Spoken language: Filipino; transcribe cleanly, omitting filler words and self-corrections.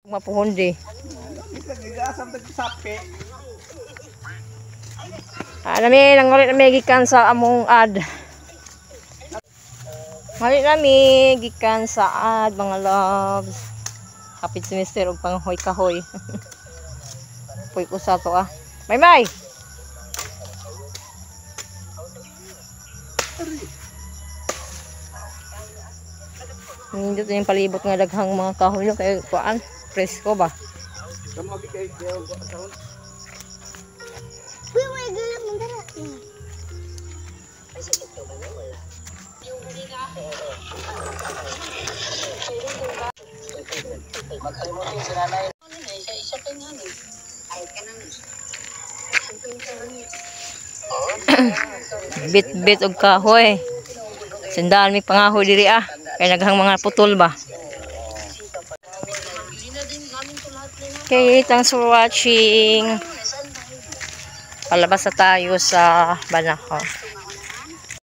Mapuhundi. Nami nangulit nami gikan sa among ad. Ngulit nami gikan sa ad mga loves. Kapit semester og panghoy kahoy. Puy ko sa to ah. May. Hindi ito yung palibot nga daghang mga kahoy no kay kuan presko ba. Bit og kahoy. Sindaan mi pangahoy diri ah. Kay naghang mga putol ba. Okay, thanks for watching. Palabas na tayo sa Banahaw.